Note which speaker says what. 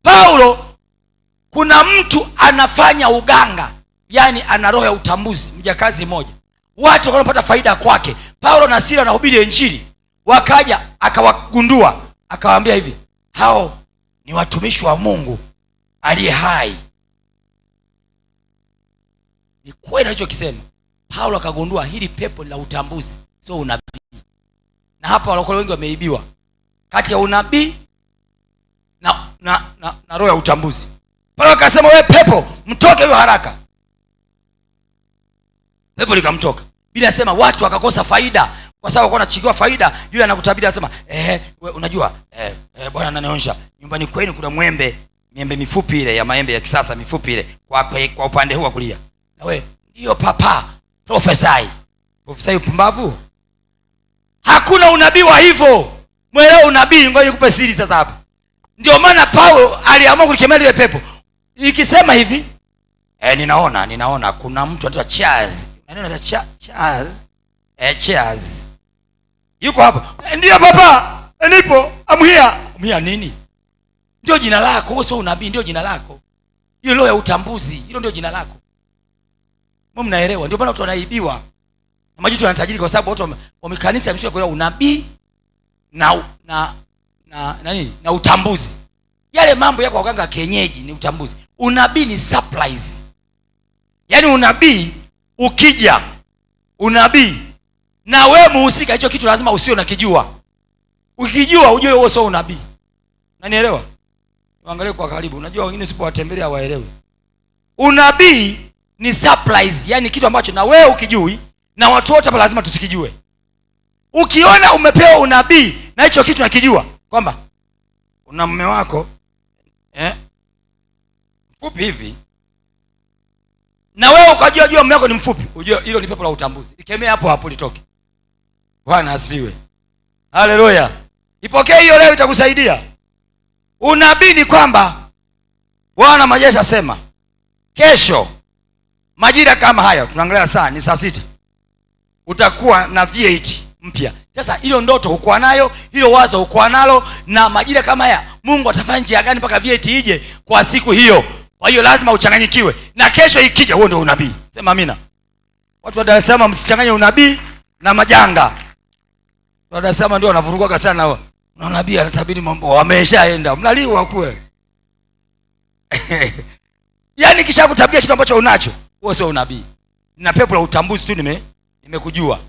Speaker 1: Paulo, kuna mtu anafanya uganga, yani ana roho ya utambuzi, mjakazi mmoja, watu wanapata faida kwake. Paulo na Sila wanahubiri Injili, wakaja akawagundua, akawaambia hivi, hao ni watumishi wa Mungu aliye hai. Ni kweli alichokisema. Paulo akagundua hili pepo la utambuzi sio unabii. Na hapa walokole wengi wameibiwa kati ya unabii na roho ya utambuzi. Paulo akasema, wewe pepo, mtoke huyo haraka. Pepo likamtoka. Bila sema watu wakakosa faida kwa sababu walikuwa wanachikiwa faida. Yule anakutabiri anasema, unajua bwana ananionyesha nyumbani kwenu kuna miembe mifupi ile ya maembe ya kisasa mifupi ile kwa upande huu wa kulia. Na wewe ndio papa, prophesy upumbavu. Hakuna unabii wa hivyo. Mwelewa unabii. Ngoja nikupe siri sasa hapa. Ndio maana Paulo aliamua kulikemea ile pepo. Nikisema hivi, ninaona kuna mtu anaitwa Charles. Unaona Charles. Yuko hapa. Ndio papa, nipo. I'm here nini? Ndio jina lako. Wewe sio unabii, ndio jina lako. Hiyo roho ya utambuzi, hilo ndio jina lako. Mbona mnaelewa? Ndio maana watu wanaibiwa. Na majitu wanatajiri kwa sababu watu wa kanisa wameshika kwa unabii na utambuzi. Yale mambo yako waganga kienyeji ni utambuzi. Unabii ni supplies. Yaani unabii ukija, unabii na wewe muhusika, hicho kitu lazima usio nakijua. Ukijua ujue wewe sio unabii. Unanielewa? Angalia kwa karibu. Unajua wengine usipowatembelea hawaelewi. Unabii ni supplies, yani kitu ambacho na wewe ukijui na watu wote hapa lazima tusikijue. Ukiona umepewa unabii na hicho kitu nakijua kwamba una mume wako mfupi hivi, na wewe ukajua mume wako ni mfupi, ujue hilo ni pepo la utambuzi. Ikemea hapo litoke. Bwana asifiwe. Haleluya. Ipokee hiyo leo, itakusaidia. Unabii ni kwamba Bwana majeshi asema kesho majira kama haya, tunaangalia saa ni saa 6, utakuwa na V8 mpya. Sasa hilo ndoto hukuwa nayo, hilo wazo hukuwa nalo, na majira kama haya Mungu atafanya njia gani mpaka V8 ije kwa siku hiyo? Kwa hiyo lazima uchanganyikiwe, na kesho ikija, huo ndio unabii. Sema amina. Watu wa Dar es Salaam msichanganye unabii na majanga. Watu wa Dar es Salaam ndio wanavurugaga sana. Na nabii anatabiri mambo wameshaenda, mnaliwa kweli. Yaani kisha kutabia kitu ambacho unacho, huo sio unabii. Na pepo la utambuzi tu nimekujua.